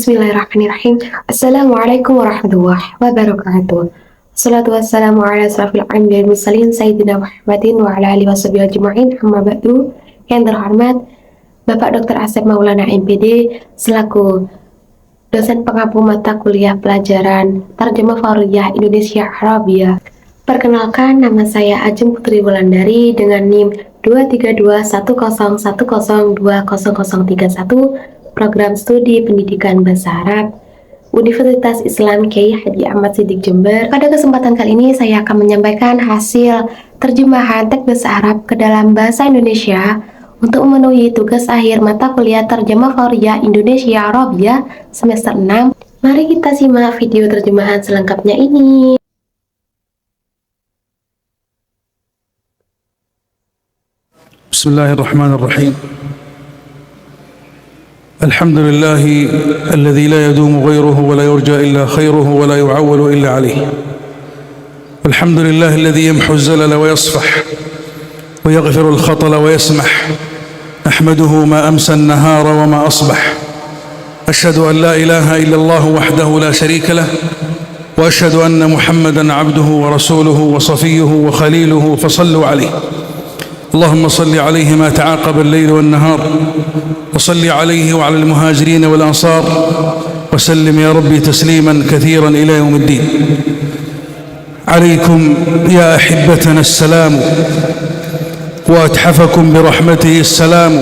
Bismillahirrahmanirrahim. Assalamualaikum warahmatullahi wabarakatuh. Assalatu wassalamu ala asrafil anbiya'i wal mursalin sayyidina Muhammadin wa ala alihi washabihi ajma'in. Amma ba'du. Yang terhormat Bapak Dr. Asep Maulana MPD selaku dosen pengampu mata kuliah pelajaran Tarjamah Fauriyah Indonesia Arabia. Perkenalkan, nama saya Ajeng Putri Wulandari dengan NIM 2321010200031, Program Studi Pendidikan Bahasa Arab, Universitas Islam Kyai Haji Ahmad Siddiq Jember. Pada kesempatan kali ini saya akan menyampaikan hasil terjemahan teks bahasa Arab ke dalam bahasa Indonesia untuk memenuhi tugas akhir mata kuliah Tarjamah Fauriyah Indonesia Arabia semester 6. Mari kita simak video terjemahan selengkapnya ini. Bismillahirrahmanirrahim. Alhamdulillah alladhi la yadumu ghayruhu wa la yurja illa khayruhu wa la yu'awwalu illa alayh. Alhamdulillah alladhi yamhu az-zalala wa yasfah wa yaghfiru al-khatala wa yasmah. Nahmaduhu ma amsa an-nahara wa ma asbah. Ashhadu an la ilaha illa Allah wahdahu la sharika lah wa ashhadu anna Muhammadan 'abduhu wa rasuluhu wa safiyyuhu wa khaliluhu fa sallu alayhi. اللهم صل عليه ما تعاقب الليل والنهار وصل عليه وعلى المهاجرين والأنصار وسلم يا ربي تسليما كثيرا إلى يوم الدين. عليكم يا أحبتنا السلام وأتحفكم برحمته السلام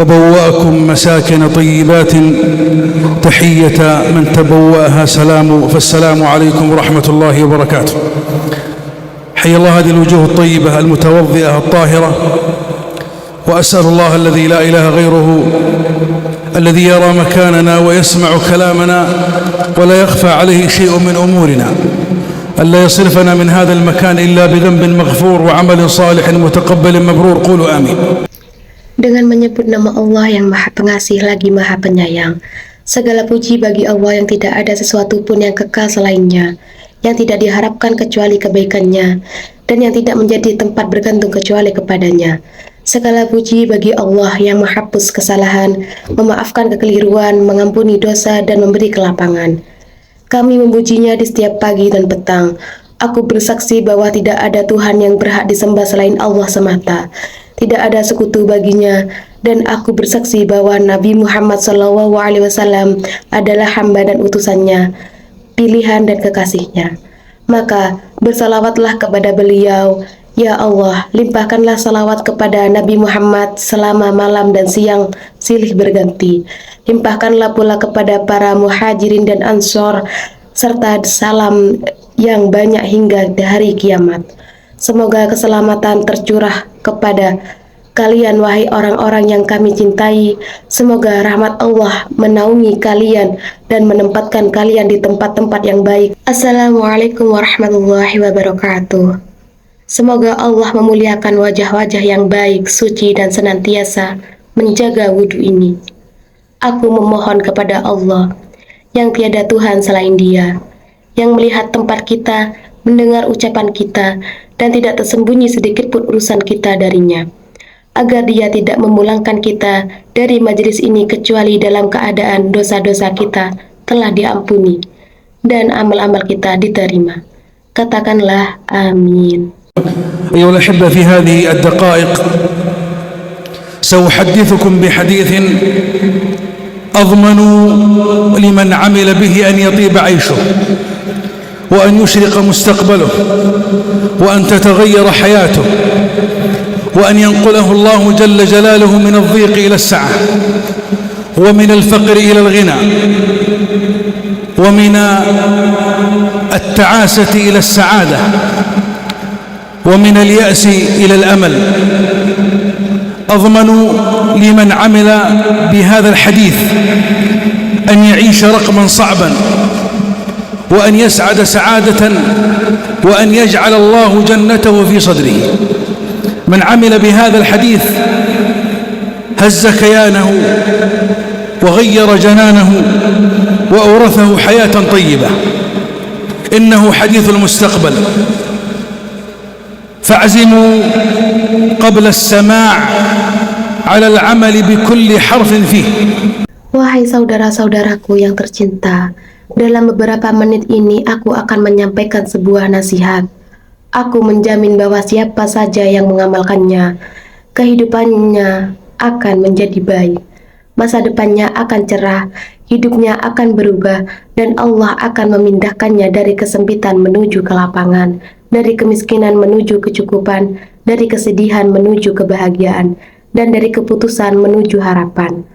وبوأكم مساكن طيبات تحية من تبوأها سلام فالسلام عليكم ورحمة الله وبركاته. حي الله هذه الوجوه الطيبة المتوضئة الطاهرة وأسأل الله الذي لا إله غيره الذي يرى مكاننا ويسمع كلامنا ولا يخفى عليه شيء من أمورنا ألا يصرفنا من هذا المكان إلا بذنب مغفور وعمل صالح متقبل مبرور. قولوا آمين. Dengan menyebut nama Allah yang Maha Pengasih lagi Maha Penyayang, segala puji bagi Allah yang tidak ada sesuatu pun yang kekal selainnya, yang tidak diharapkan kecuali kebaikannya, dan yang tidak menjadi tempat bergantung kecuali kepadanya. Segala puji bagi Allah yang menghapus kesalahan, memaafkan kekeliruan, mengampuni dosa, dan memberi kelapangan. Kami memujinya di setiap pagi dan petang. Aku bersaksi bahwa tidak ada Tuhan yang berhak disembah selain Allah semata. Tidak ada sekutu baginya, dan aku bersaksi bahwa Nabi Muhammad SAW adalah hamba dan utusannya, pilihan dan kekasihnya. Maka bersalawatlah kepada beliau. Ya Allah, limpahkanlah salawat kepada Nabi Muhammad selama malam dan siang silih berganti. Limpahkanlah pula kepada para muhajirin dan ansor, serta salam yang banyak hingga hari kiamat. Semoga keselamatan tercurah kepada kalian, wahai orang-orang yang kami cintai. Semoga rahmat Allah menaungi kalian dan menempatkan kalian di tempat-tempat yang baik. Assalamualaikum warahmatullahi wabarakatuh. Semoga Allah memuliakan wajah-wajah yang baik, suci, dan senantiasa menjaga wudhu ini. Aku memohon kepada Allah yang tiada Tuhan selain Dia, yang melihat tempat kita, mendengar ucapan kita, dan tidak tersembunyi sedikit pun urusan kita darinya, agar Dia tidak memulangkan kita dari majelis ini kecuali dalam keadaan dosa-dosa kita telah diampuni dan amal-amal kita diterima. Katakanlah amin. أيها الأحبة، في هذه الدقائق سأحدثكم بحديث أضمن لمن عمل به أن يطيب عيشه وأن يشرق مستقبله وأن تتغير حياته وأن ينقله الله جل جلاله من الضيق إلى السعة ومن الفقر إلى الغنى ومن التعاسة إلى السعادة ومن اليأس إلى الأمل. أضمن لمن عمل بهذا الحديث أن يعيش رقما صعبا وأن يسعد سعادة وأن يجعل الله جنته في صدره. من عمل بهذا الحديث هز كيانه وغير جنانه وأورثه حياة طيبة. إنه حديث المستقبل، فاعزموا قبل السماع على العمل بكل حرف فيه. Wahai saudara-saudaraku yang tercinta, dalam beberapa menit ini aku akan menyampaikan sebuah nasihat. Aku menjamin bahwa siapa saja yang mengamalkannya, kehidupannya akan menjadi baik. Masa depannya akan cerah, hidupnya akan berubah, dan Allah akan memindahkannya dari kesempitan menuju kelapangan, dari kemiskinan menuju kecukupan, dari kesedihan menuju kebahagiaan, dan dari keputusan menuju harapan.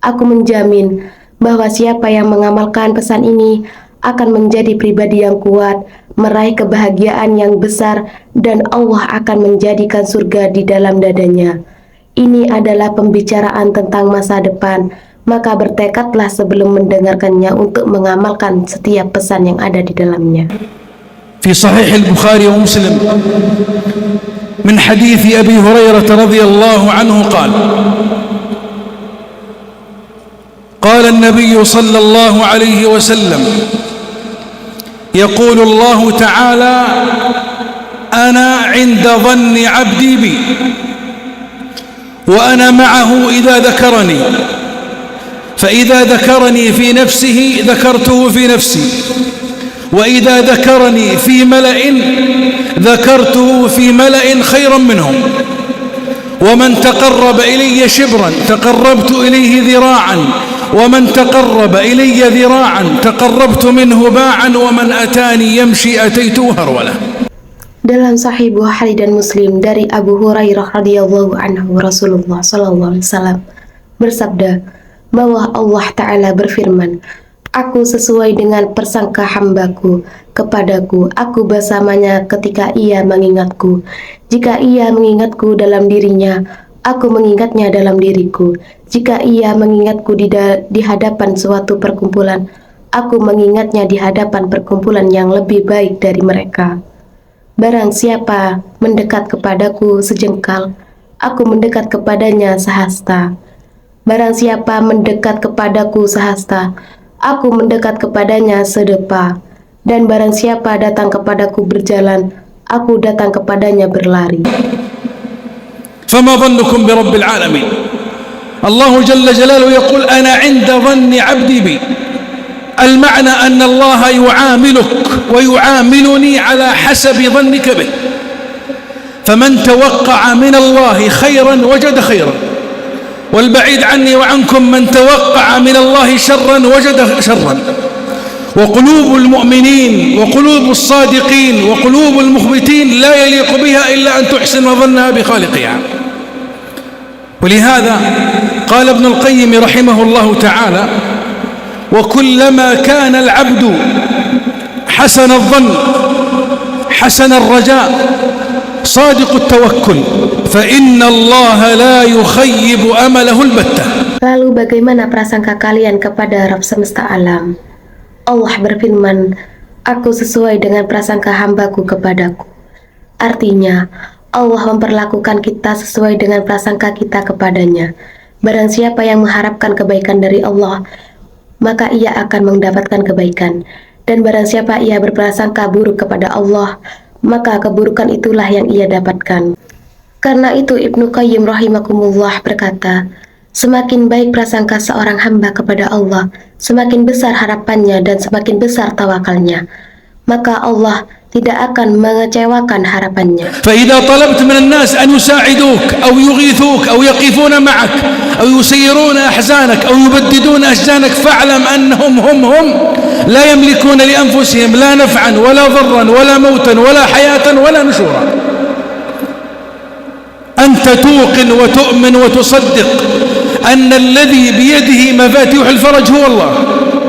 Aku menjamin bahwa siapa yang mengamalkan pesan ini akan menjadi pribadi yang kuat, meraih kebahagiaan yang besar, dan Allah akan menjadikan surga di dalam dadanya. Ini adalah pembicaraan tentang masa depan, maka bertekadlah sebelum mendengarkannya untuk mengamalkan setiap pesan yang ada di dalamnya. في صحيح البخاري ومسلم من حديث أبي هريرة رضي الله عنه قال النبي صلى الله عليه وسلم يقول الله تعالى أنا عند ظن عبدي بي وأنا معه إذا ذكرني فإذا ذكرني في نفسه ذكرته في نفسي وإذا ذكرني في ملأ ذكرته في ملأ خيرا منهم ومن تقرب إلي شبرا تقربت إليه ذراعا ومن تقرب إلي ذراعا تقربت منه باعا ومن أتاني يمشي أتيته هرولة. Dalam Sahih Bukhari dan Muslim dari Abu Hurairah radhiyallahu anhu, Rasulullah sallallahu alaihi wasallam bersabda bahwa Allah Ta'ala berfirman, Aku sesuai dengan persangka hambaku kepadaku, aku bersamanya ketika ia mengingatku. Jika ia mengingatku dalam dirinya, aku mengingatnya dalam diriku. Jika ia mengingatku di hadapan suatu perkumpulan, aku mengingatnya di hadapan perkumpulan yang lebih baik dari mereka. Barang siapa mendekat kepadaku sejengkal, aku mendekat kepadanya sehasta. Barang siapa mendekat kepadaku sehasta, aku mendekat kepadanya sedepa. Dan barang siapa datang kepadaku berjalan, aku datang kepadanya berlari. فما ظنكم برب العالمين الله جل جلاله يقول أنا عند ظن عبدي بي المعنى أن الله يعاملك ويعاملني على حسب ظنك به فمن توقع من الله خيرا وجد خيرا والبعيد عني وعنكم من توقع من الله شرا وجد شرا وقلوب المؤمنين وقلوب الصادقين وقلوب المخبتين لا يليق بها إلا أن تحسن ظنها بخالقها ولهذا قال ابن القيم رحمه الله تعالى وكلما كان العبد حسن الظن حسن الرجاء صادق التوكل فإن الله لا يخيب أمله البتة. Lalu bagaimana prasangka kalian kepada Rabb semesta alam? Allah berfirman, Aku sesuai dengan prasangka hambaku kepadaku. Artinya, Allah memperlakukan kita sesuai dengan prasangka kita kepadanya. Barang siapa yang mengharapkan kebaikan dari Allah, maka ia akan mendapatkan kebaikan. Dan barang siapa ia berprasangka buruk kepada Allah, maka keburukan itulah yang ia dapatkan. Karena itu Ibnu Qayyim rahimakumullah berkata, semakin baik prasangka seorang hamba kepada Allah, semakin besar harapannya dan semakin besar tawakalnya, maka Allah tidak akan mengecewakan harapannya. فإذا طلبت من الناس أن يساعدوك أو يغيثوك أو يقفون معك أو يسيرون أحزانك أو يبددون أشجانك فاعلم أنهم هم لا يملكون لأنفسهم لا نفعا ولا ضرا ولا موتا ولا حياة ولا نشورا. أنت توقن وتؤمن وتصدق أن الذي بيده مفاتيح الفرج هو الله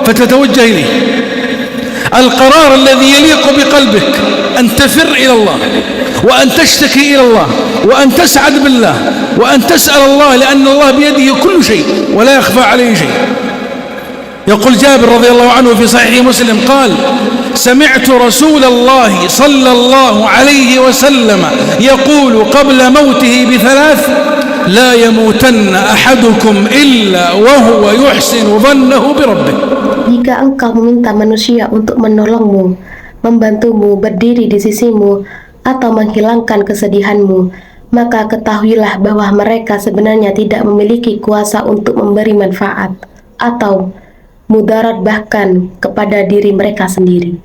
فتتوجه إليه. القرار الذي يليق بقلبك أن تفر إلى الله وأن تشتكي إلى الله وأن تسعد بالله وأن تسأل الله لأن الله بيده كل شيء ولا يخفى عليه شيء. يقول جابر رضي الله عنه في صحيح مسلم قال سمعت رسول الله صلى الله عليه وسلم يقول قبل موته بثلاث لا يموتن أحدكم إلا وهو يحسن ظنه بربه. Jika engkau meminta manusia untuk menolongmu, membantumu, berdiri di sisimu, atau menghilangkan kesedihanmu, maka ketahuilah bahwa mereka sebenarnya tidak memiliki kuasa untuk memberi manfaat. atau mudarat bahkan kepada diri mereka sendiri.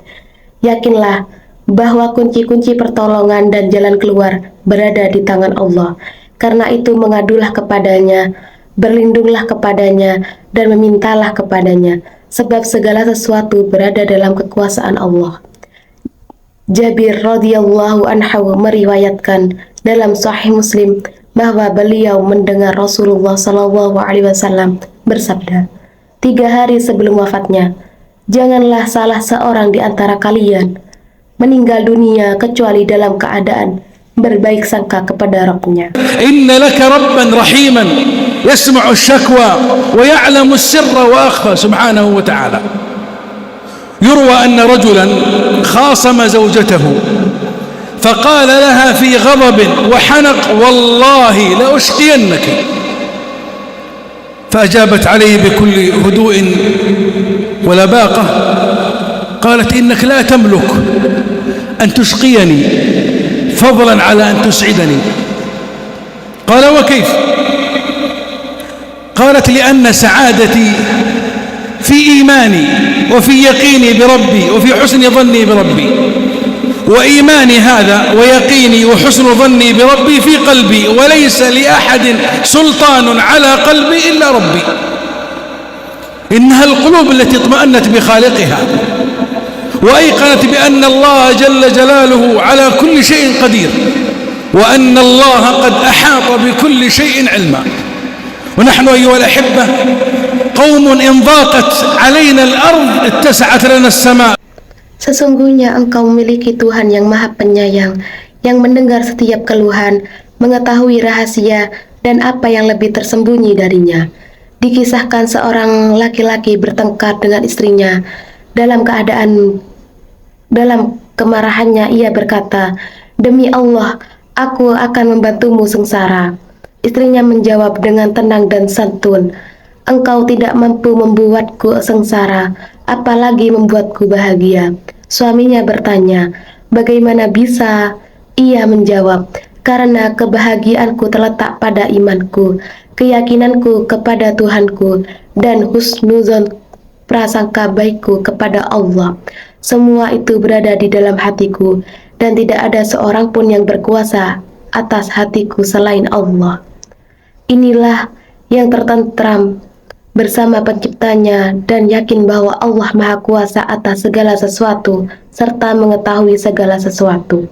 Yakinlah bahwa kunci-kunci pertolongan dan jalan keluar berada di tangan Allah. Karena itu mengadulah kepadanya, berlindunglah kepadanya, dan memintalah kepadanya, sebab segala sesuatu berada dalam kekuasaan Allah. Jabir radhiyallahu anhu meriwayatkan dalam Sahih Muslim bahwa beliau mendengar Rasulullah SAW bersabda, 3 hari sebelum wafatnya, janganlah salah seorang di antara kalian meninggal dunia kecuali dalam keadaan berbaik sangka kepada Rabb-Nya. Inna laka rabban rahiman yasma'u syakwa wa ya'lamu sirra wa akhfa subhanahu wa ta'ala. يروى أن رجلا خاصم زوجته فقال لها في غضب وحنق والله لأشقينك، فأجابت عليه بكل هدوء ولباقة قالت إنك لا تملك أن تشقيني فضلا على أن تسعدني. قال وكيف؟ قالت لأن سعادتي في إيماني وفي يقيني بربي وفي حسن ظني بربي، وإيماني هذا ويقيني وحسن ظني بربي في قلبي، وليس لأحد سلطان على قلبي إلا ربي. إنها القلوب التي اطمأنت بخالقها وأيقنت بأن الله جل جلاله على كل شيء قدير، وأن الله قد أحاط بكل شيء علما. ونحن أيها الأحبة قوم إن ضاقت علينا الأرض اتسعت لنا السماء. Sesungguhnya engkau memiliki Tuhan yang Maha Penyayang, yang mendengar setiap keluhan, mengetahui rahasia dan apa yang lebih tersembunyi darinya. Dikisahkan seorang laki-laki bertengkar dengan istrinya. Dalam kemarahannya ia berkata, "Demi Allah, aku akan membantumu sengsara." Istrinya menjawab dengan tenang dan santun, "Engkau tidak mampu membuatku sengsara, apalagi membuatku bahagia." Suaminya bertanya, "Bagaimana bisa?" Ia menjawab, "Karena kebahagiaanku terletak pada imanku, keyakinanku kepada Tuhanku, dan husnuzon prasangka baikku kepada Allah. Semua itu berada di dalam hatiku, dan tidak ada seorang pun yang berkuasa atas hatiku selain Allah." Inilah yang tertentram bersama penciptanya dan yakin bahwa Allah Maha Kuasa atas segala sesuatu serta mengetahui segala sesuatu.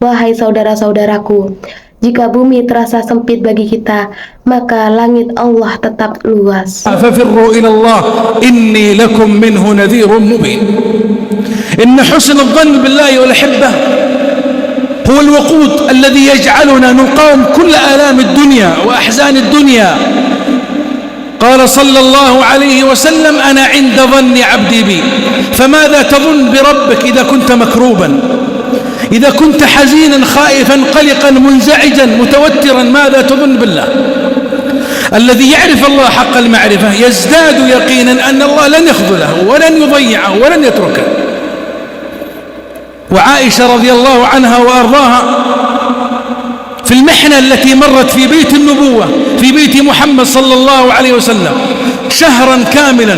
Wahai saudara-saudaraku, jika bumi terasa sempit bagi kita, maka langit Allah tetap luas. ففروا إلى الله إني لكم منه نذير مبين. إن حسن الظن بالله والأحبة هو الوقود الذي يجعلنا نقاوم كل آلام الدنيا وأحزان الدنيا. قال صلى الله عليه وسلم أنا عند ظن عبدي بي، فماذا تظن بربك إذا كنت مكروبا، إذا كنت حزينا خائفا قلقا منزعجا متوترا، ماذا تظن بالله؟ الذي يعرف الله حق المعرفة يزداد يقينا أن الله لن يخذله ولن يضيعه ولن يتركه. وعائشة رضي الله عنها وأرضاها في المحنة التي مرت في بيت النبوة في بيت محمد صلى الله عليه وسلم شهرا كاملا،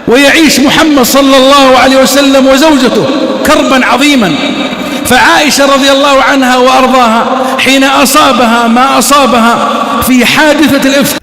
ويعيش محمد صلى الله عليه وسلم وزوجته كربا عظيما، فعائشة رضي الله عنها وأرضاها حين أصابها ما أصابها في حادثة الإفك.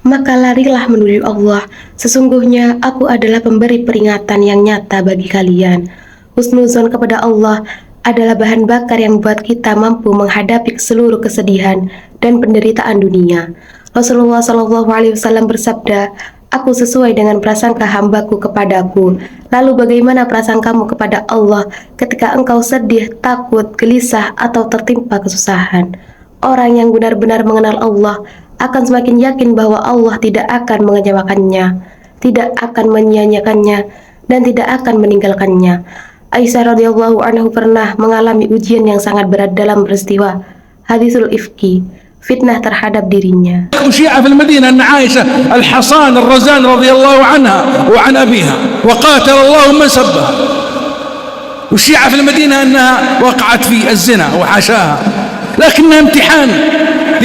Maka larilah menuju Allah, sesungguhnya aku adalah pemberi peringatan yang nyata bagi kalian. Husnuzon kepada Allah adalah bahan bakar yang membuat kita mampu menghadapi seluruh kesedihan dan penderitaan dunia. Rasulullah SAW bersabda, "Aku sesuai dengan prasangka hambaku kepadaku." Lalu bagaimana prasangkamu kepada Allah ketika engkau sedih, takut, gelisah, atau tertimpa kesusahan? Orang yang benar-benar mengenal Allah akan semakin yakin bahwa Allah tidak akan mengecewakannya, tidak akan menyia-nyiakannya, dan tidak akan meninggalkannya. Aisyah radhiyallahu anhu pernah mengalami ujian yang sangat berat dalam peristiwa hadisul ifki, fitnah terhadap dirinya. شيعة في المدينة أن عائشة الحصان الرزان رضي الله عنها وعن أبيها وقاتل الله من سبها، والشيعة في المدينة أنها وقعت في الزنا وحاشاها، لكنها امتحان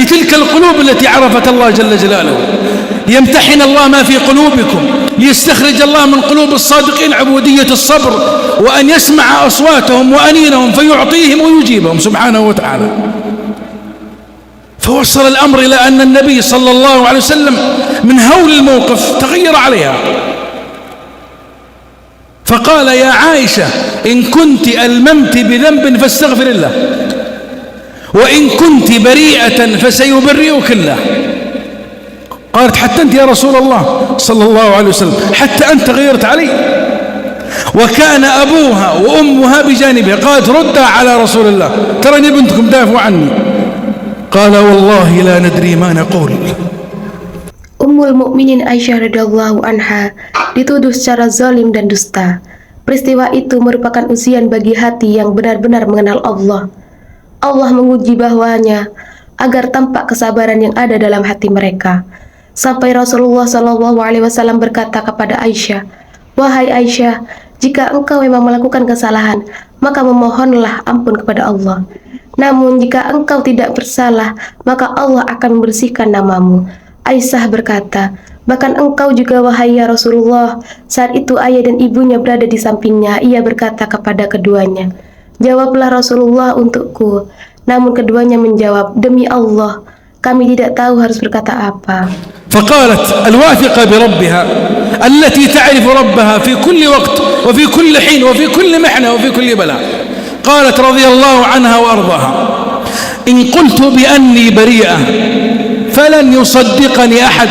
لتلك القلوب التي عرفت الله جل جلاله. ليمتحن الله ما في قلوبكم، ليستخرج الله من قلوب الصادقين عبودية الصبر، وأن يسمع أصواتهم وأنينهم فيعطيهم ويجيبهم سبحانه وتعالى. فوصل الأمر إلى أن النبي صلى الله عليه وسلم من هول الموقف تغير عليها، فقال: يا عائشة، إن كنت ألممت بذنب فاستغفر الله، وإن كنت بريئة فسيبرئك الله. قالت: حتى أنت يا رسول الله صلى الله عليه وسلم، حتى أنت غيرت علي؟ وكان أبوها وأمها بجانبها. قالت: ردها على رسول الله، ترني بنتكم دافعوا عني. قال: والله لا ندري ما نقول. Ummul Mukminin Aisyah radhiyallahu anha dituduh secara zalim dan dusta. Peristiwa itu merupakan ujian bagi hati yang benar-benar mengenal Allah. Allah menguji bahwanya agar tampak kesabaran yang ada dalam hati mereka. Sampai Rasulullah Shallallahu Alaihi Wasallam berkata kepada Aisyah, "Wahai Aisyah, jika engkau memang melakukan kesalahan, maka memohonlah ampun kepada Allah. Namun jika engkau tidak bersalah, maka Allah akan membersihkan namamu." Aisyah berkata, "Bahkan engkau juga wahai ya Rasulullah." Saat itu ayah dan ibunya berada di sampingnya. Ia berkata kepada keduanya, "Jawablah Rasulullah untukku." Namun keduanya menjawab, "Demi Allah, kami tidak tahu harus berkata apa." فقالت الواثقة بربها التي تعرف ربها في كل وقت وفي كل حين وفي كل محنة وفي كل بلاء، قالت رضي الله عنها وأرضاها: إن قلت بأني بريئة فلن يصدقني أحد،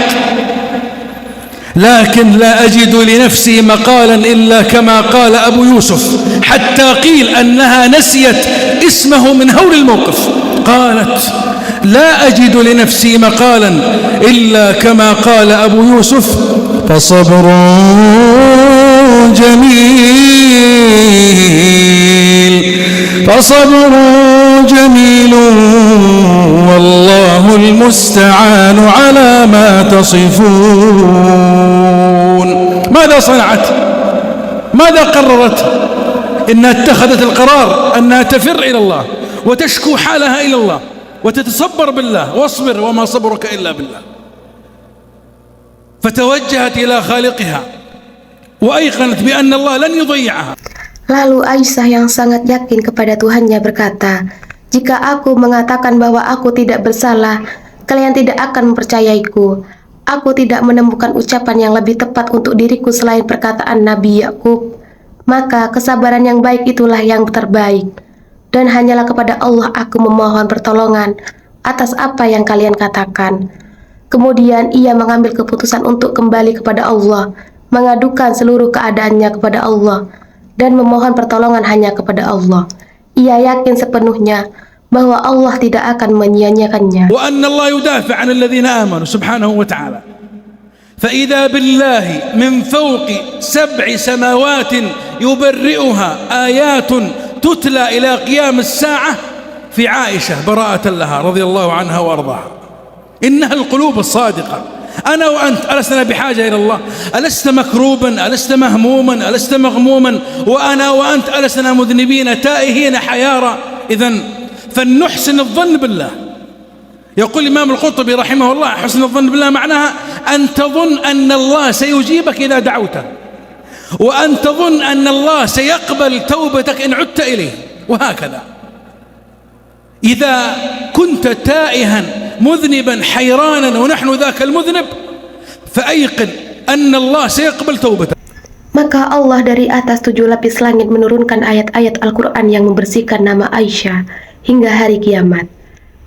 لكن لا أجد لنفسي مقالا إلا كما قال أبو يوسف، حتى قيل أنها نسيت اسمه من هول الموقف. قالت: لا أجد لنفسي مقالا إلا كما قال أبو يوسف، فصبر جميل فصبر جميل والله المستعان على ما تصفون. ماذا صنعت؟ ماذا قررت؟ إنها اتخذت القرار أنها تفر إلى الله وتشكو حالها إلى الله وتتصبر بالله، واصبر وما صبرك إلا بالله. فتوجهت إلى خالقها وأيقنت بأن الله لن يضيعها. Lalu Aisyah yang sangat yakin kepada Tuhannya berkata, "Jika aku mengatakan bahwa aku tidak bersalah, kalian tidak akan mempercayaiku. Aku tidak menemukan ucapan yang lebih tepat untuk diriku selain perkataan Nabi Yakub. Maka kesabaran yang baik itulah yang terbaik. Dan hanyalah kepada Allah aku memohon pertolongan atas apa yang kalian katakan." Kemudian ia mengambil keputusan untuk kembali kepada Allah, mengadukan seluruh keadaannya kepada Allah, dan memohon pertolongan hanya kepada Allah. Ia yakin sepenuhnya bahwa Allah tidak akan menyia-nyiakannya. Wa anna Allah yudafi 'an alladhina amanu subhanahu wa ta'ala. Fa idza billahi min fawqi sab'i samawati yubarri'uha ayatun tutla ila qiyam as-sa'ah fi 'Aisyah bara'atan laha radhiyallahu anha wa ardhaha. Innaha al-qulub as-sadiqah. أنا وأنت ألسنا بحاجة إلى الله؟ ألست مكروبا؟ ألست مهموما؟ ألست مغموما؟ وأنا وأنت ألسنا مذنبين تائهين حيارى؟ إذن فلنحسن الظن بالله. يقول الإمام القرطبي رحمه الله: حسن الظن بالله معناها أن تظن أن الله سيجيبك إذا دعوته، وأن تظن أن الله سيقبل توبتك إن عدت إليه، وهكذا. إذا كنت تائها مذنبا حيرانا ونحن ذاك المذنب فأيقن أن الله سيقبل توبته. Maka Allah dari atas 7 lapis langit menurunkan ayat-ayat Al-Quran yang membersihkan nama Aisyah hingga hari kiamat.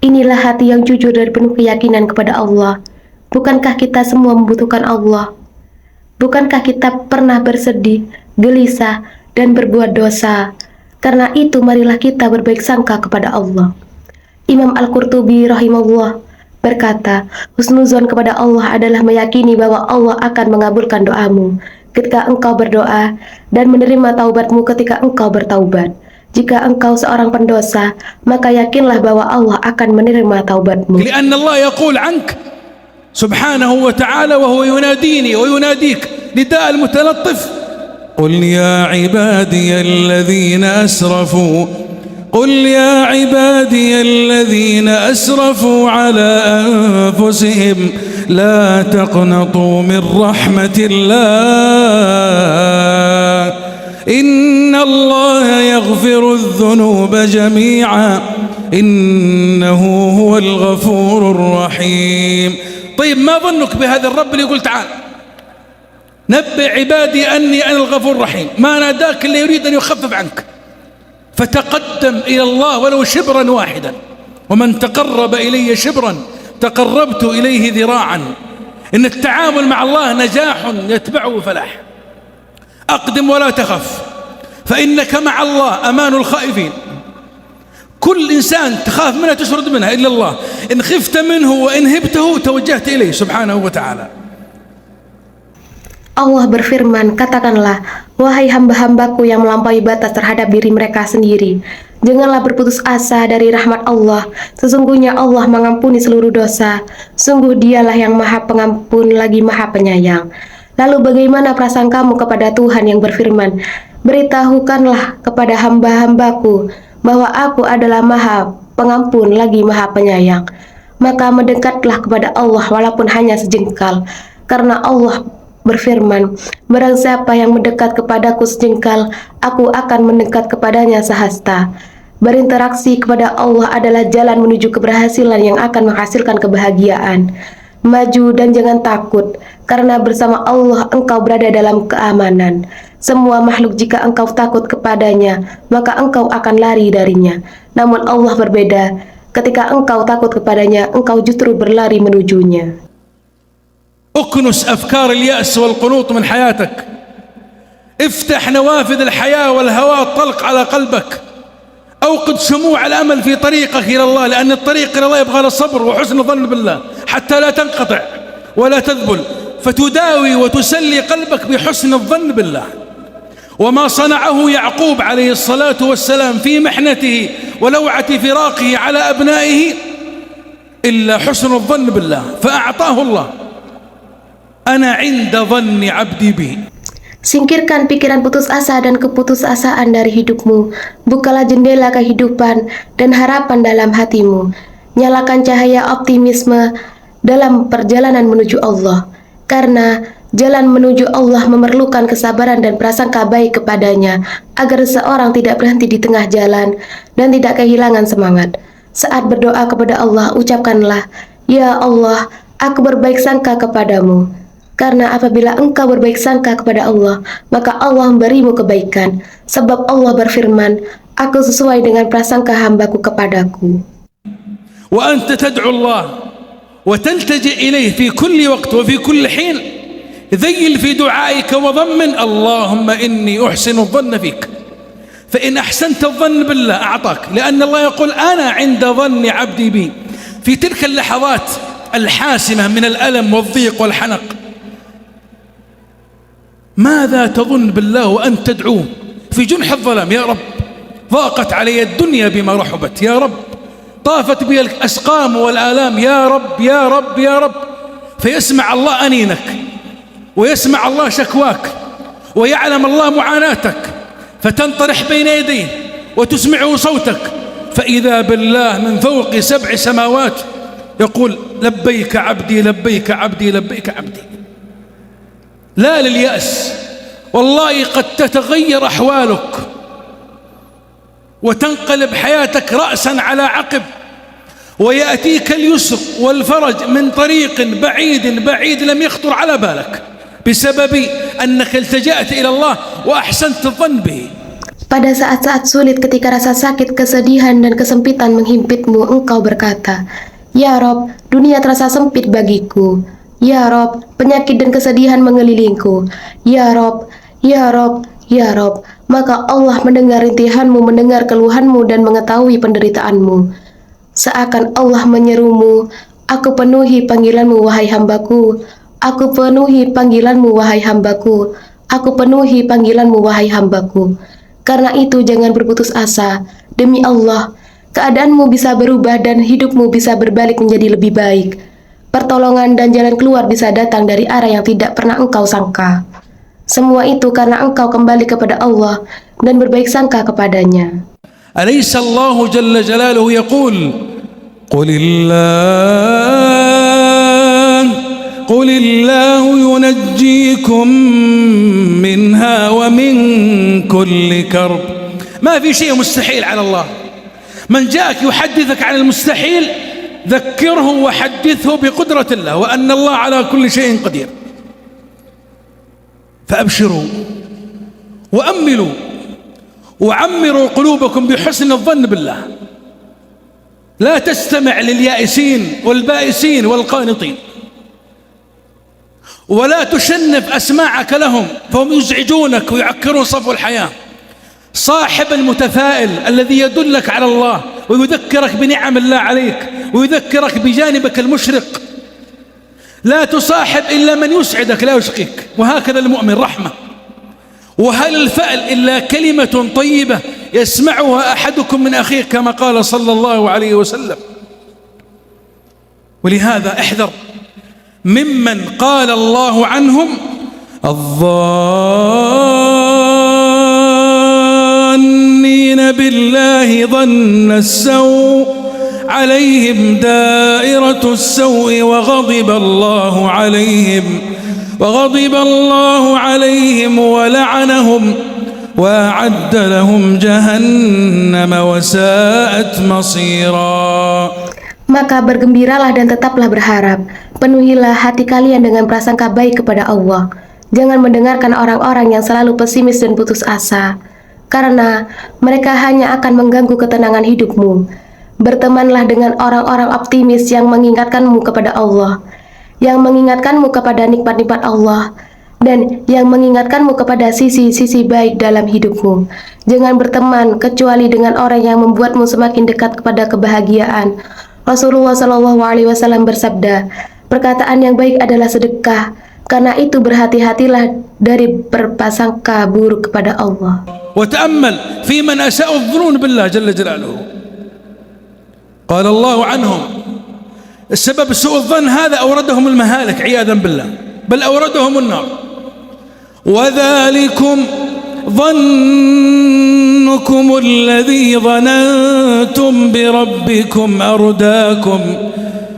Inilah hati yang jujur dan penuh keyakinan kepada Allah. Bukankah kita semua membutuhkan Allah? Bukankah kita pernah bersedih, gelisah, dan berbuat dosa? Karena itu marilah kita berbaik sangka kepada Allah. Imam Al-Qurtubi rahimahullah berkata, husnuzon kepada Allah adalah meyakini bahwa Allah akan mengabulkan doamu ketika engkau berdoa dan menerima taubatmu ketika engkau bertaubat. Jika engkau seorang pendosa, maka yakinlah bahwa Allah akan menerima taubatmu. Karena Allah yaqul ank subhanahu wa ta'ala wa huwa yunadini wa yunadik nida' al-mutalatif. Qul ya ibadiyalladzina asrafu قل يا عبادي الذين أسرفوا على أنفسهم لا تقنطوا من رحمة الله إن الله يغفر الذنوب جميعا إنه هو الغفور الرحيم. طيب ما ظنك بهذا الرب اللي يقول تعال نبئ عبادي أني أنا الغفور الرحيم؟ ما ناداك اللي يريد أن يخفف عنك، فتقدم إلى الله ولو شبرا واحدا، ومن تقرب إلي شبرا تقربت إليه ذراعا. إن التعامل مع الله نجاح يتبعه فلاح. أقدم ولا تخف، فإنك مع الله أمان الخائفين. كل إنسان تخاف منها تشرد منها إلا الله. إن خفت منه وإن هبته توجهت إليه سبحانه وتعالى. Allah berfirman, katakanlah, wahai hamba-hambaku yang melampaui batas terhadap diri mereka sendiri, janganlah berputus asa dari rahmat Allah. Sesungguhnya Allah mengampuni seluruh dosa. Sungguh Dialah yang Maha Pengampun lagi Maha Penyayang. Lalu bagaimana prasangkamu kepada Tuhan yang berfirman, beritahukanlah kepada hamba-hambaku bahwa aku adalah Maha Pengampun lagi Maha Penyayang. Maka mendekatlah kepada Allah walaupun hanya sejengkal, karena Allah berfirman, barang siapa yang mendekat kepadaku sejengkal, aku akan mendekat kepadanya sehasta. Berinteraksi kepada Allah adalah jalan menuju keberhasilan yang akan menghasilkan kebahagiaan. Maju dan jangan takut, karena bersama Allah engkau berada dalam keamanan. Semua makhluk jika engkau takut kepadanya, maka engkau akan lari darinya. Namun Allah berbeda, ketika engkau takut kepadanya, engkau justru berlari menujunya. اكنس أفكار اليأس والقنوط من حياتك. افتح نوافذ الحياة والهواء الطلق على قلبك. أوقد شموع الأمل في طريقك إلى الله، لأن الطريق إلى الله يبغى له صبر وحسن ظن بالله حتى لا تنقطع ولا تذبل، فتداوي وتسلي قلبك بحسن الظن بالله. وما صنعه يعقوب عليه الصلاة والسلام في محنته ولوعة فراقه على أبنائه إلا حسن الظن بالله، فأعطاه الله. Ana 'inda dhanni 'abdi bi. Singkirkan pikiran putus asa dan keputusasaan dari hidupmu. Bukalah jendela kehidupan dan harapan dalam hatimu. Nyalakan cahaya optimisme dalam perjalanan menuju Allah. Karena jalan menuju Allah memerlukan kesabaran dan prasangka baik kepadanya, agar seorang tidak berhenti di tengah jalan dan tidak kehilangan semangat. Saat berdoa kepada Allah, ucapkanlah, Ya Allah, aku berbaik sangka kepadamu. Karena apabila engkau berbaik sangka kepada Allah, maka Allah memberimu kebaikan. Sebab Allah berfirman, aku sesuai dengan prasangka hambaku kepadaku. Wa anta tad'u Allah wa taltaji ilayhi fi kulli waqt wa fi kulli hin. ذيل في دعائك وضمن اللهم إني أحسن الظن فيك، فإن أحسنت الظن بالله أعطاك، لأن الله يقول أنا عند ظن عبدي بي. في تلك اللحظات الحاسمة من الألم والضيق والحنق ماذا تظن بالله وأنت تدعوه في جنح الظلام؟ يا رب ضاقت علي الدنيا بما رحبت، يا رب طافت بي الأسقام والآلام، يا رب يا رب يا رب. فيسمع الله أنينك ويسمع الله شكواك ويعلم الله معاناتك، فتنطرح بين يديه وتسمعه صوتك، فإذا بالله من فوق 7 سماوات يقول لبيك عبدي لبيك عبدي لبيك عبدي. لا لليأس، والله قد تتغير أحوالك وتنقلب حياتك رأسا على عقب، ويأتيك اليسر والفرج من طريق بعيد لم يخطر على بالك بسبب أنك التجأت إلى الله وأحسنت الظن به. Pada saat-saat sulit ketika rasa sakit, kesedihan, dan kesempitan menghimpitmu, engkau berkata, Ya Rob, dunia terasa sempit bagiku. Ya Rob, penyakit dan kesedihan mengelilingku. Ya Rob, Ya Rob, Ya Rob. Maka Allah mendengar rintihanmu, mendengar keluhanmu, dan mengetahui penderitaanmu. Seakan Allah menyerumu, aku penuhi panggilanmu wahai hambaku. Aku penuhi panggilanmu wahai hambaku. Aku penuhi panggilanmu wahai hambaku. Karena itu jangan berputus asa. Demi Allah, keadaanmu bisa berubah dan hidupmu bisa berbalik menjadi lebih baik. Pertolongan dan jalan keluar bisa datang dari arah yang tidak pernah engkau sangka. Semua itu karena engkau kembali kepada Allah dan berbaik sangka kepadanya. Alaysa Allahu jalla jalaluhu yaqul Qulillah قل الله ينجيكم منها ومن كل كرب. ما في شيء مستحيل على الله. من جاءك يحدثك عن المستحيل ذكره وحدثه بقدرة الله وأن الله على كل شيء قدير. فأبشروا وأملوا وعمروا قلوبكم بحسن الظن بالله. لا تستمع لليائسين والبائسين والقانطين، ولا تشنف أسماعك لهم فهم يزعجونك ويعكرون صفو الحياة. صاحب المتفائل الذي يدلك على الله ويذكرك بنعم الله عليك ويذكرك بجانبك المشرق. لا تصاحب إلا من يسعدك لا يشقيك، وهكذا المؤمن رحمة. وهل الفأل إلا كلمة طيبة يسمعها أحدكم من أخيه كما قال صلى الله عليه وسلم. ولهذا احذر ممن قال الله عنهم الظانين بالله ظن السوء عليهم دائرة السوء وغضب الله عليهم ولعنهم وأعد لهم جهنم وساءت مصيرا. Maka bergembiralah dan tetaplah berharap. Penuhilah hati kalian dengan prasangka baik kepada Allah. Jangan mendengarkan orang-orang yang selalu pesimis dan putus asa, karena mereka hanya akan mengganggu ketenangan hidupmu. Bertemanlah dengan orang-orang optimis yang mengingatkanmu kepada Allah, yang mengingatkanmu kepada nikmat-nikmat Allah, dan yang mengingatkanmu kepada sisi-sisi baik dalam hidupmu. Jangan berteman kecuali dengan orang yang membuatmu semakin dekat kepada kebahagiaan. Rasulullah SAW bersabda, perkataan yang baik adalah sedekah. Karena itu berhati-hatilah dari berprasangka buruk kepada Allah. وتأمل في من أساءوا الظنون بالله جل جلاله. قال الله عنهم السبب سوء الظن هذا أوردهم المهالك عياذا بالله، بل أوردهم النار. وذلكم ظنكم الذي ظننتم بربكم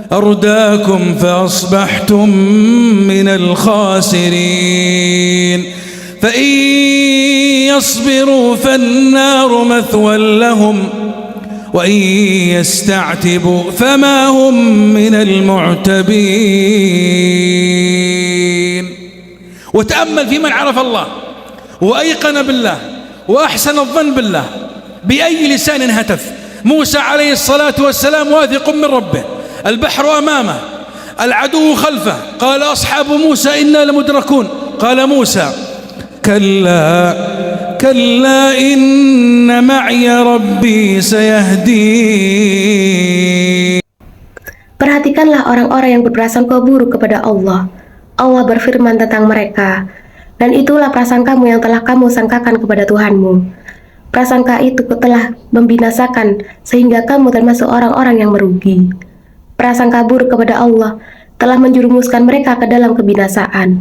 أرداكم فأصبحتم من الخاسرين. فإن يصبروا فالنار مثوى لهم وإن يستعتبوا فما هم من المعتبين. وتأمل في من عرف الله وأيقن بالله وأحسن الظن بالله. بأي لسان هتف؟ موسى عليه الصلاة والسلام واثق من ربه، البحر أمامه، العدو خلفه، قال أصحاب موسى إنا لمدركون. قال موسى كلا إن معي ربي سيهدين. Perhatikanlah orang-orang yang berprasangka buruk kepada Allah. Allah berfirman tentang mereka, dan itulah prasangkamu yang telah kamu sangkakan kepada Tuhanmu. Prasangka itu telah membinasakan sehingga kamu termasuk orang-orang yang merugi. Prasangka buruk kepada Allah telah menjerumuskan mereka ke dalam kebinasaan,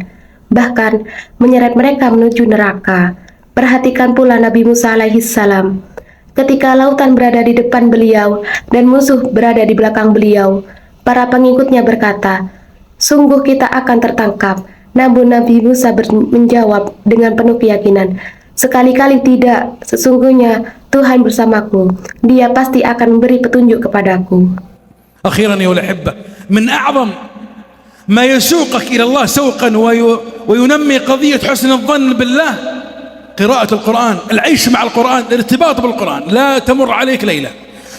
bahkan menyeret mereka menuju neraka. Perhatikan pula Nabi Musa alaihissalam. Ketika lautan berada di depan beliau dan musuh berada di belakang beliau, para pengikutnya berkata, sungguh kita akan tertangkap. Namun Nabi Musa menjawab dengan penuh keyakinan, sekali-kali tidak, sesungguhnya Tuhan bersamaku, Dia pasti akan memberi petunjuk kepadaku. أخيرا يا الأحبة، من أعظم ما يسوقك إلى الله سوقا وينمي قضية حسن الظن بالله قراءة القرآن، العيش مع القرآن، الارتباط بالقرآن. لا تمر عليك ليلة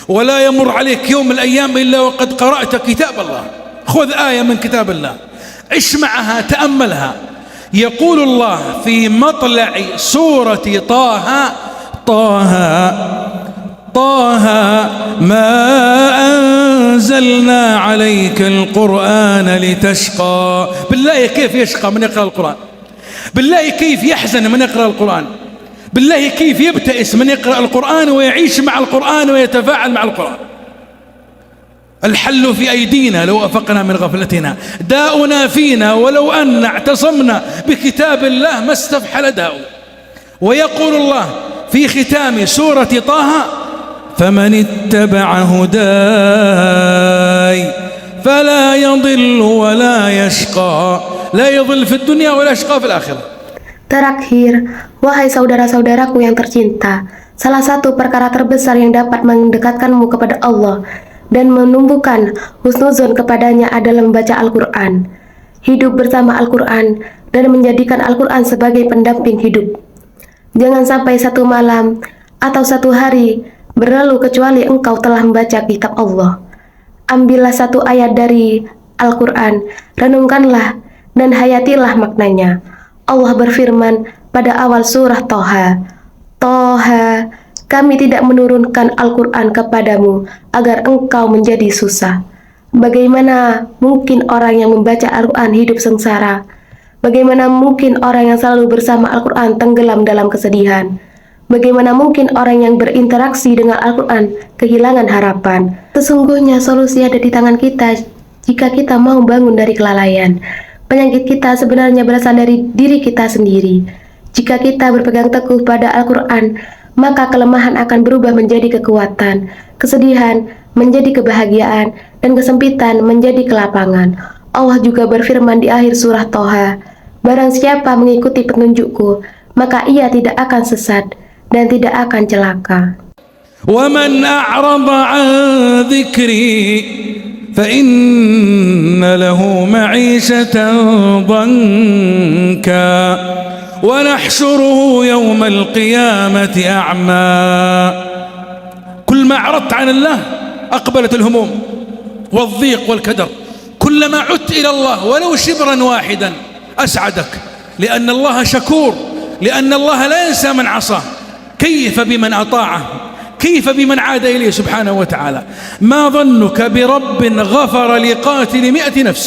ولا يمر عليك يوم من الأيام إلا وقد قرأت كتاب الله. خذ آية من كتاب الله، عش معها، تأملها. يقول الله في مطلع سورة طه ما أنزلنا عليك القرآن لتشقى. بالله كيف يشقى من يقرأ القرآن؟ بالله كيف يحزن من يقرأ القرآن؟ بالله كيف يبتئس من يقرأ القرآن ويعيش مع القرآن ويتفاعل مع القرآن؟ الحل في أيدينا لو أفقنا من غفلتنا، داؤنا فينا ولو أن اعتصمنا بكتاب الله ما استفحل داء. ويقول الله في ختام سورة طه فمن اتبع هداي فلا يضل ولا يشقى لا يضل في الدنيا ولا يشقى في الآخرة. Terakhir, wahai saudara-saudaraku yang tercinta, salah satu perkara terbesar yang dapat mendekatkanmu kepada Allah dan menumbuhkan husnuzon kepadanya adalah membaca Al-Quran, hidup bersama Al-Quran, dan menjadikan Al-Quran sebagai pendamping hidup. Jangan sampai satu malam atau satu hari berlalu kecuali engkau telah membaca kitab Allah. Ambillah satu ayat dari Al-Quran, renungkanlah dan hayatilah maknanya. Allah berfirman pada awal surah Toha, Toha, kami tidak menurunkan Al-Quran kepadamu agar engkau menjadi susah. Bagaimana mungkin orang yang membaca Al-Quran hidup sengsara? Bagaimana mungkin orang yang selalu bersama Al-Quran tenggelam dalam kesedihan? Bagaimana mungkin orang yang berinteraksi dengan Al-Quran kehilangan harapan? Sesungguhnya solusi ada di tangan kita jika kita mau bangun dari kelalaian. Penyakit kita sebenarnya berasal dari diri kita sendiri. Jika kita berpegang teguh pada Al-Quran, maka kelemahan akan berubah menjadi kekuatan, kesedihan menjadi kebahagiaan, dan kesempitan menjadi kelapangan. Allah juga berfirman di akhir surah Toha, barang siapa mengikuti petunjukku, maka ia tidak akan sesat dan tidak akan celaka. وَمَنْ أَعْرَضَ عَنْ ذِكْرِي فَإِنَّ لَهُ مَعِيشَةً ضَنْكًا وَنَحْشُرُهُ يَوْمَ الْقِيَامَةِ أَعْمَى. كل ما أعرضت عن الله أقبلت الهموم والضيق والكدر. كلما عدت إلى الله ولو شبرا واحدا أسعدك، لأن الله شكور، لأن الله لا ينسى من عصاه. كيف بمن أطاعه؟ كيف بمن عاد إليه سبحانه وتعالى؟ ما ظنك برب غفر لقاتل 100 نفس؟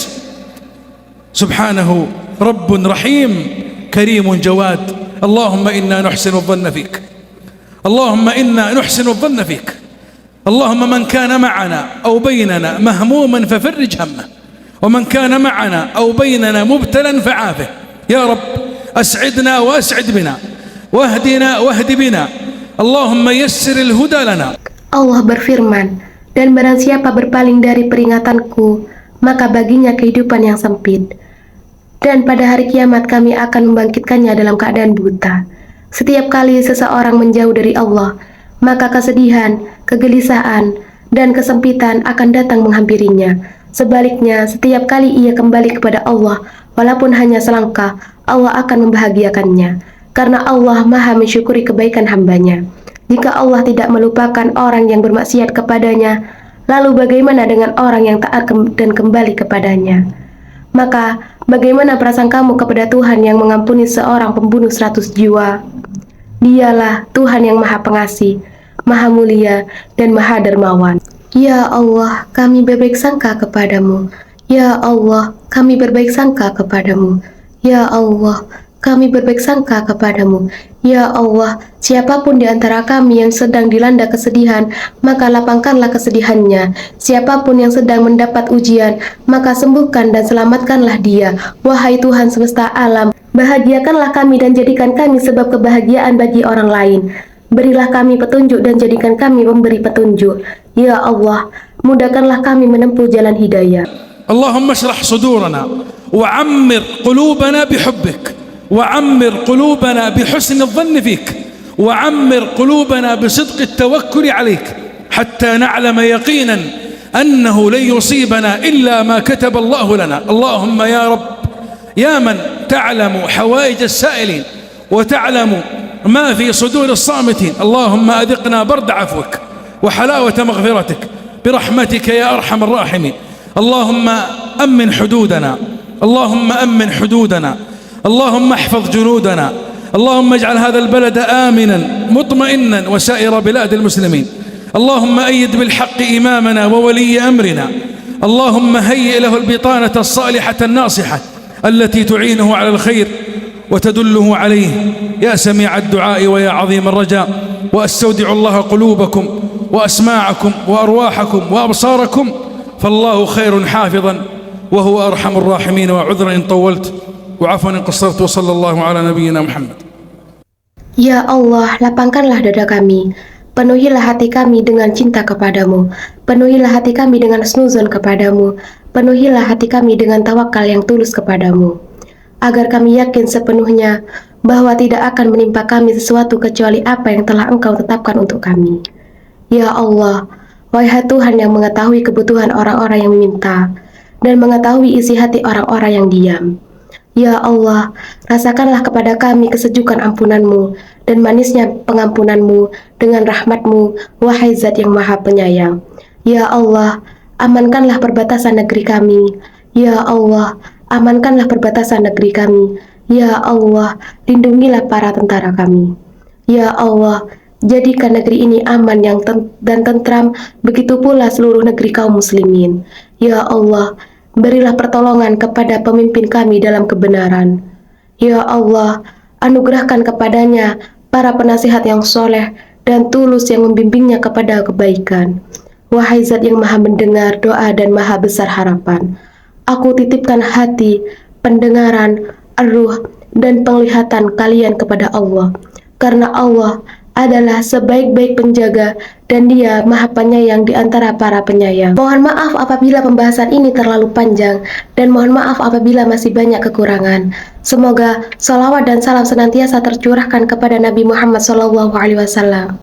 سبحانه رب رحيم كريم جواد. اللهم إنا نحسن الظن فيك، اللهم إنا نحسن الظن فيك. اللهم من كان معنا أو بيننا مهموما ففرج همه، ومن كان معنا أو بيننا مبتلا فعافه. يا رب أسعدنا وأسعد بنا، واهدنا واهد بنا، اللهم يسر الهدى لنا. Allah berfirman, dan barang siapa berpaling dari peringatanku, maka baginya kehidupan yang sempit. Dan pada hari kiamat kami akan membangkitkannya dalam keadaan buta. Setiap kali seseorang menjauh dari Allah, maka kesedihan, kegelisahan, dan kesempitan akan datang menghampirinya. Sebaliknya, setiap kali ia kembali kepada Allah, walaupun hanya selangkah, Allah akan membahagiakannya. Karena Allah maha mensyukuri kebaikan hambanya. Jika Allah tidak melupakan orang yang bermaksiat kepadanya, lalu bagaimana dengan orang yang taat dan kembali kepadanya? Maka, bagaimana perasaan kamu kepada Tuhan yang mengampuni seorang pembunuh 100 jiwa? Dialah Tuhan yang maha pengasih, maha mulia, dan maha dermawan. Ya Allah, kami berbaik sangka kepadamu. Ya Allah, kami berbaik sangka kepadamu. Ya Allah, kami berbaik sangka kepadamu. Ya Allah, siapapun di antara kami yang sedang dilanda kesedihan, maka lapangkanlah kesedihannya. Siapapun yang sedang mendapat ujian, maka sembuhkan dan selamatkanlah dia. Wahai Tuhan semesta alam, bahagiakanlah kami dan jadikan kami sebab kebahagiaan bagi orang lain. Berilah kami petunjuk dan jadikan kami pemberi petunjuk. Ya Allah, mudahkanlah kami menempuh jalan hidayah. Allahumma shrah sudurana wa'ammir qulubana bihubbik, وعمر قلوبنا بحسن الظن فيك، وعمر قلوبنا بصدق التوكل عليك، حتى نعلم يقينا أنه لن يصيبنا إلا ما كتب الله لنا. اللهم يا رب يا من تعلم حوائج السائلين وتعلم ما في صدور الصامتين، اللهم أذقنا برد عفوك وحلاوة مغفرتك برحمتك يا أرحم الراحمين. اللهم أمن حدودنا، اللهم أمن حدودنا، اللهم احفظ جنودنا، اللهم اجعل هذا البلد آمنا مطمئنا وسائر بلاد المسلمين. اللهم أيد بالحق إمامنا وولي أمرنا، اللهم هيئ له البطانة الصالحة الناصحة التي تعينه على الخير وتدله عليه. يا سميع الدعاء ويا عظيم الرجاء، وأستودع الله قلوبكم وأسماعكم وأرواحكم وأبصاركم، فالله خير حافظا وهو أرحم الراحمين. وعذرا إن طولت وعفوا إن قصرت، وصلى الله على نبينا محمد. Ya Allah, lapangkanlah dada kami, penuhilah hati kami dengan cinta kepadamu, penuhilah hati kami dengan husnuzon kepadamu, penuhilah hati kami dengan tawakal yang tulus kepadamu, agar kami yakin sepenuhnya bahwa tidak akan menimpa kami sesuatu kecuali apa yang telah Engkau tetapkan untuk kami. Ya Allah, wahai Tuhan yang mengetahui kebutuhan orang-orang yang meminta, dan mengetahui isi hati orang-orang yang diam. Ya Allah, rasakanlah kepada kami kesejukan ampunan-Mu dan manisnya pengampunan-Mu dengan rahmat-Mu, wahai Zat yang Maha Penyayang. Ya Allah, amankanlah perbatasan negeri kami. Ya Allah, amankanlah perbatasan negeri kami. Ya Allah, lindungilah para tentara kami. Ya Allah, jadikan negeri ini aman dan tentram, begitu pula seluruh negeri kaum muslimin. Ya Allah, berilah pertolongan kepada pemimpin kami dalam kebenaran. Ya Allah, anugerahkan kepadanya para penasihat yang soleh dan tulus yang membimbingnya kepada kebaikan. Wahai Zat yang Maha mendengar doa dan Maha besar harapan, aku titipkan hati, pendengaran, ruh, dan penglihatan kalian kepada Allah, karena Allah adalah sebaik-baik penjaga dan Dia Maha Penyayang di antara para penyayang. Mohon maaf apabila pembahasan ini terlalu panjang, dan mohon maaf apabila masih banyak kekurangan. Semoga salawat dan salam senantiasa tercurahkan kepada Nabi Muhammad SAW.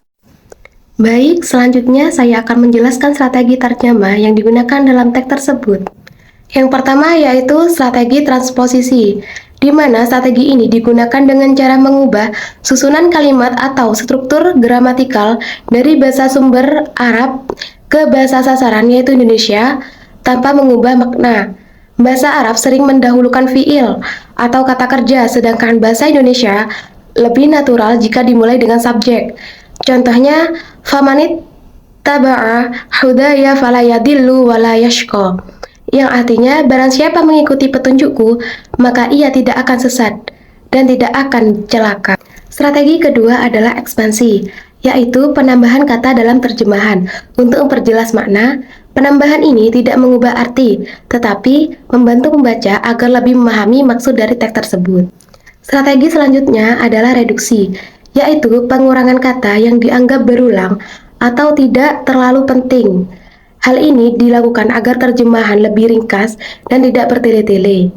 Baik, selanjutnya saya akan menjelaskan strategi terjemah yang digunakan dalam teks tersebut. Yang pertama yaitu strategi transposisi, di mana strategi ini digunakan dengan cara mengubah susunan kalimat atau struktur gramatikal dari bahasa sumber Arab ke bahasa sasaran yaitu Indonesia tanpa mengubah makna. Bahasa Arab sering mendahulukan fiil atau kata kerja, sedangkan bahasa Indonesia lebih natural jika dimulai dengan subjek. Contohnya, famanit taba'a hudaya fala yadillu wala yashqa, yang artinya barang siapa mengikuti petunjukku, maka ia tidak akan sesat dan tidak akan celaka. Strategi kedua adalah ekspansi, yaitu penambahan kata dalam terjemahan. Untuk memperjelas makna, penambahan ini tidak mengubah arti, tetapi membantu pembaca agar lebih memahami maksud dari teks tersebut. Strategi selanjutnya adalah reduksi, yaitu pengurangan kata yang dianggap berulang atau tidak terlalu penting. Hal ini dilakukan agar terjemahan lebih ringkas dan tidak bertele-tele.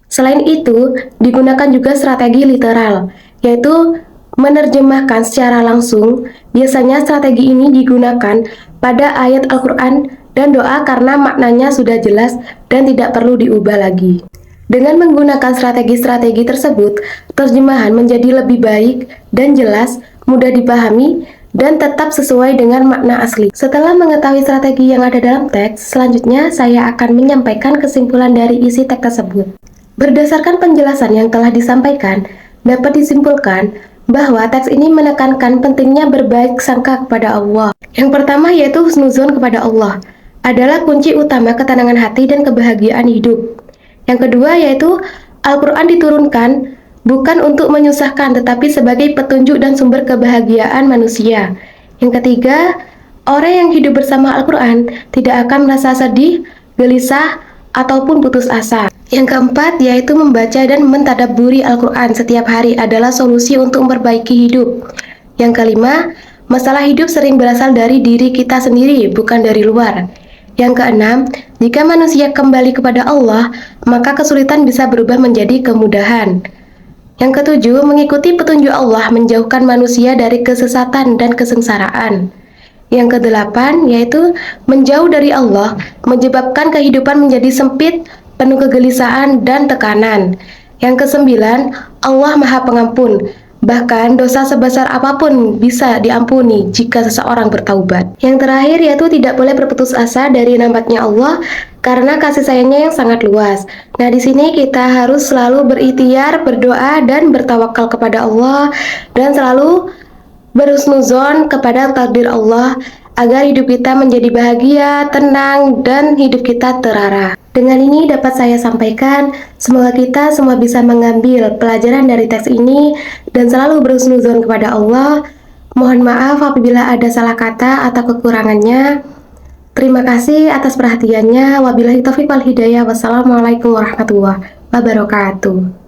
Selain itu, digunakan juga strategi literal, yaitu menerjemahkan secara langsung. Biasanya strategi ini digunakan pada ayat Al-Quran dan doa karena maknanya sudah jelas dan tidak perlu diubah lagi. Dengan menggunakan strategi-strategi tersebut, terjemahan menjadi lebih baik dan jelas, mudah dipahami, dan tetap sesuai dengan makna asli. Setelah mengetahui strategi yang ada dalam teks, selanjutnya saya akan menyampaikan kesimpulan dari isi teks tersebut. Berdasarkan penjelasan yang telah disampaikan, dapat disimpulkan bahwa teks ini menekankan pentingnya berbaik sangka kepada Allah. Yang pertama yaitu husnuzon kepada Allah, adalah kunci utama ketenangan hati dan kebahagiaan hidup. Yang kedua yaitu Al-Quran diturunkan bukan untuk menyusahkan, tetapi sebagai petunjuk dan sumber kebahagiaan manusia. Yang ketiga, orang yang hidup bersama Al-Quran tidak akan merasa sedih, gelisah, ataupun putus asa. Yang keempat, yaitu membaca dan mentadabburi Al-Quran setiap hari adalah solusi untuk memperbaiki hidup. Yang kelima, masalah hidup sering berasal dari diri kita sendiri, bukan dari luar. Yang keenam, jika manusia kembali kepada Allah, maka kesulitan bisa berubah menjadi kemudahan. Yang ketujuh, mengikuti petunjuk Allah menjauhkan manusia dari kesesatan dan kesengsaraan. Yang kedelapan, yaitu menjauh dari Allah menyebabkan kehidupan menjadi sempit, penuh kegelisahan dan tekanan. Yang kesembilan, Allah Maha Pengampun. Bahkan dosa sebesar apapun bisa diampuni jika seseorang bertaubat. Yang terakhir yaitu tidak boleh berputus asa dari rahmatnya Allah karena kasih sayangnya yang sangat luas. Nah, di sini kita harus selalu berikhtiar, berdoa dan bertawakal kepada Allah dan selalu berhusnuzon kepada takdir Allah agar hidup kita menjadi bahagia, tenang, dan hidup kita terarah. Dengan ini dapat saya sampaikan, semoga kita semua bisa mengambil pelajaran dari teks ini dan selalu berhusnuzon kepada Allah. Mohon maaf apabila ada salah kata atau kekurangannya. Terima kasih atas perhatiannya. Wabillahi taufiq wal hidayah. Wassalamualaikum warahmatullahi wabarakatuh.